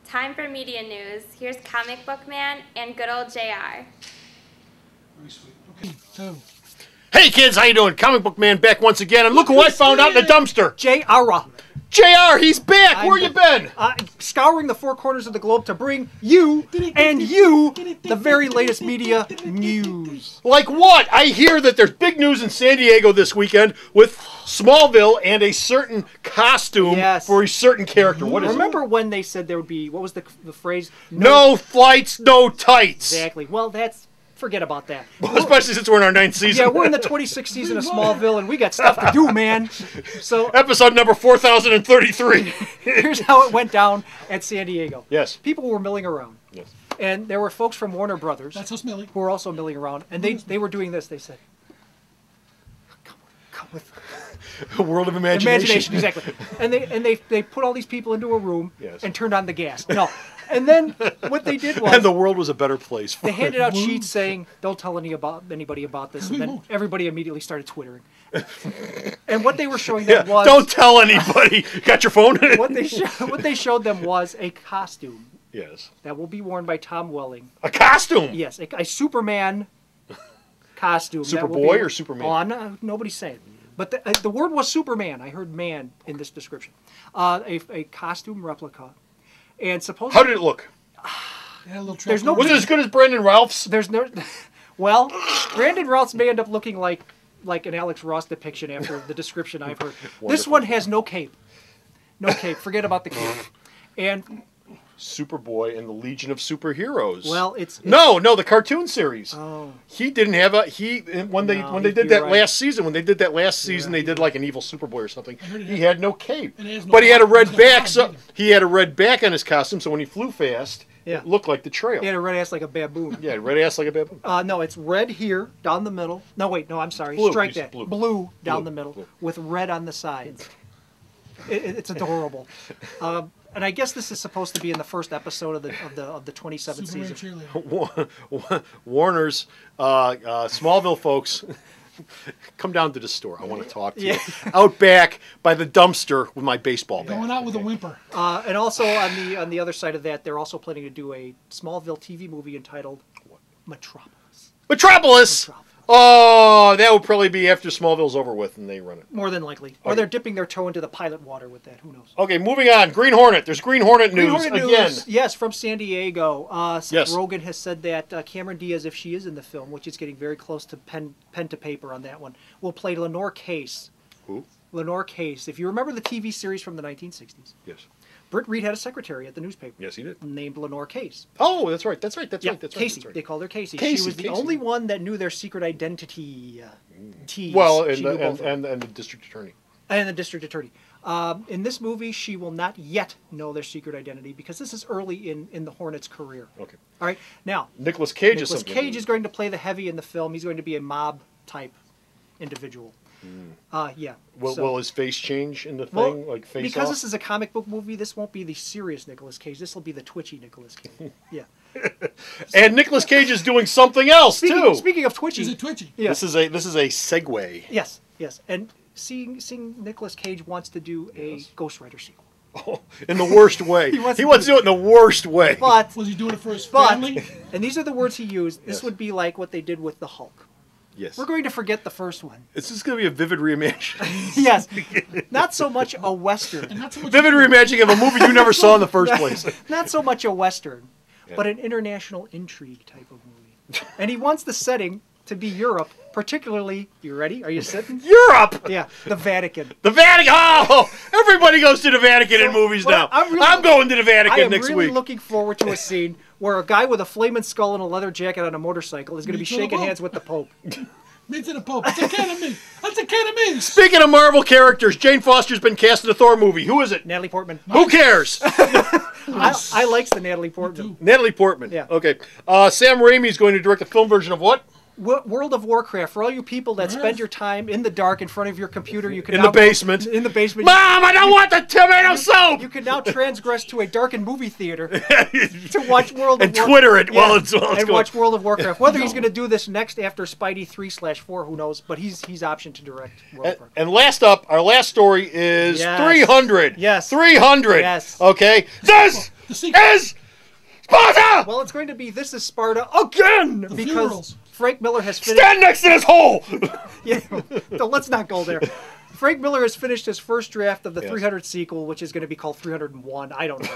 Time for media news. Here's Comic Book Man and good old JR. Very sweet. Okay, so. Hey kids, how you doing? Comic Book Man back once again, and look who I found out in the dumpster. JR. JR, he's back. Where you been? Scouring the four corners of the globe to bring you and you the very latest media news. Like what? I hear that there's big news in San Diego this weekend with Smallville and a certain costume for a certain character. What is Remember when they said there would be, what was the phrase? No flights, no tights. Exactly. Well, forget about that. Well, especially since we're in our 9th season. Yeah, we're in the 26th season of Smallville, and we got stuff to do, man. So episode number 4033. Here's how it went down at San Diego. Yes. People were milling around. Yes. And there were folks from Warner Brothers. That's us milling. Who were also milling around, and they were doing this. They said, "Come with." A world of imagination. Exactly. And they put all these people into a room and turned on the gas. No. And then what they did was... And the world was a better place for They handed out sheets saying, don't tell anybody about this. And then everybody immediately started twittering. And what they were showing them was... Don't tell anybody. Got your phone? What they showed them was a costume. Yes. That will be worn by Tom Welling. A costume? Yes. A Superman costume. Superboy or Superman? Oh, no, nobody's saying. But the word was Superman. I heard man in this description. A costume replica. And supposedly... How did it look? There's no... Was it as good as Brandon Ralph's? There's no... Well, Brandon Ralph's may end up looking like an Alex Ross depiction after the description I've heard. This one has no cape. No cape. Forget about the cape. And... Superboy and the Legion of Superheroes. Well, it's no, the cartoon series. Oh, he didn't have when they did that last season. When they did that last season, they did like an evil Superboy or something. He had no cape, but he had a red back. So he had a red back on his costume. So when he flew fast, it looked like the trail. He had a red ass like a baboon. Yeah, red ass like a baboon. No, it's red here down the middle. No, wait, no, I'm sorry. Blue. Strike that. Blue down the middle with red on the sides. It's adorable. And I guess this is supposed to be in the first episode of the 27th season. Warner's Smallville folks, come down to the store. I want to talk to you. Out back by the dumpster with my baseball bat. Going out with a whimper. And also on the other side of that, they're also planning to do a Smallville TV movie entitled Metropolis. Metropolis. Oh, that would probably be after Smallville's over with and they run it. More than likely. Or they're dipping their toe into the pilot water with that. Who knows? Okay, moving on. Green Hornet. There's Green Hornet news again. Yes, from San Diego. Seth Rogen has said that Cameron Diaz, if she is in the film, which is getting very close to pen to paper on that one, will play Lenore Case. Who? Lenore Case. If you remember the TV series from the 1960s. Yes. Britt Reed had a secretary at the newspaper. Yes, he did. Named Lenore Case. Oh, that's right. Casey. They called her Casey. She was the only one that knew their secret identity. Well, and the district attorney. And the district attorney. In this movie, she will not yet know their secret identity because this is early in the Hornet's career. Okay. All right. Now, Nicolas Cage is going to play the heavy in the film. He's going to be a mob type individual. Yeah. Will his face change in the thing? Like face because off? This is a comic book movie, this won't be the serious Nicolas Cage. This will be the twitchy Nicolas Cage. Yeah. And Nicolas Cage is doing something else too. Speaking of twitchy. Is it twitchy? Yeah. This is a segue. Yes. And seeing Nicolas Cage wants to do a Ghost Rider sequel. Oh, in the worst way. he wants to do it in the worst way. But was he doing it for his family? And these are the words he used. This would be like what they did with the Hulk. Yes. We're going to forget the first one. This is going to be a vivid reimagining. Yes. Not so much a Western. Vivid reimagining of a movie you never saw in the first place. Not so much a Western, but an international intrigue type of movie. And he wants the setting to be Europe, particularly, you ready? Are you sitting? Europe! Yeah, the Vatican. The Vatican! Oh! Everybody goes to the Vatican in movies now. I'm going to the Vatican next week. I'm really looking forward to a scene where a guy with a flaming skull and a leather jacket on a motorcycle is going to be shaking hands with the Pope. Me to the Pope. That's a can of me. That's a can of me. Speaking of Marvel characters, Jane Foster's been cast in a Thor movie. Who is it? Natalie Portman. Who cares? I likes the Natalie Portman. Natalie Portman. Yeah. Okay. Sam Raimi's going to direct a film version of what? World of Warcraft, for all you people that spend your time in the dark in front of your computer, you can In now the basement. In the basement. Mom, I don't want the tomato soup! You can now transgress to a darkened movie theater to watch World of And Twitter it while it's and going. watch World of Warcraft. Whether he's going to do this next after Spidey 3/4, who knows? But he's optioned to direct World of Warcraft. And last up, our last story is Yes. 300. Yes. 300. Yes. Okay. This The sequel. is Sparta! Well, it's going to be This is Sparta again because funerals. Frank Miller has finished. Stand next to this hole! Yeah, so let's not go there. Frank Miller has finished his first draft of the 300 sequel, which is going to be called 301. I don't know.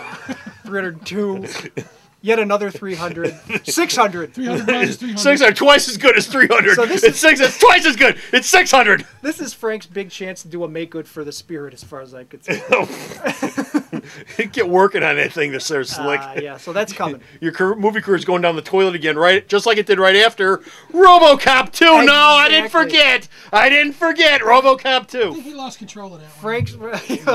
302. Yet another 300. 600. 300 minus 300. 600, twice as good as 300. So this it's twice as good. It's 600. This is Frank's big chance to do a make good for the spirit, as far as I could see. Get working on that thing this there, Slick. Yeah, so that's coming. Your movie career is going down the toilet again, right? Just like it did right after RoboCop 2. No, I didn't Exactly. forget. I didn't forget RoboCop I 2. think he lost control of that one. Frank's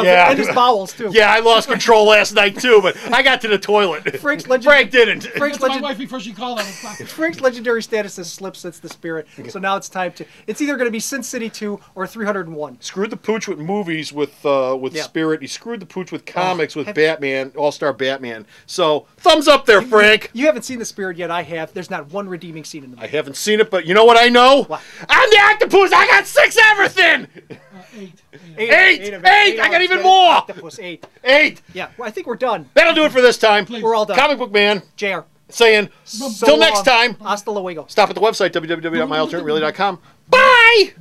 Yeah. and his bowels too. Yeah, I lost control last night too, but I got to the toilet. Frank's Frank didn't. Frank's, That's my wife before she called on him. Frank's legendary status has slipped since the spirit. So now it's time to. It's either going to be Sin City 2 or 301. Screwed the pooch with movies with Yeah. Spirit. He screwed the pooch with comics with have- Batman, All-Star Batman. So thumbs up there, Frank. You haven't seen the spirit yet. I have. There's not one redeeming scene in the I movie. haven't seen it, but you know what I know? What? I'm the octopus. I got 6 everything. 8. Eight! of it. I got hours, even get it. more. Octopus 8. 8. Yeah, well, I think we're done. That'll do it for this time. Please. We're all done. Comic Book Man JR. saying, So till next long. time, Hasta luego. stop at the website, www.myalternatereality.com. Bye!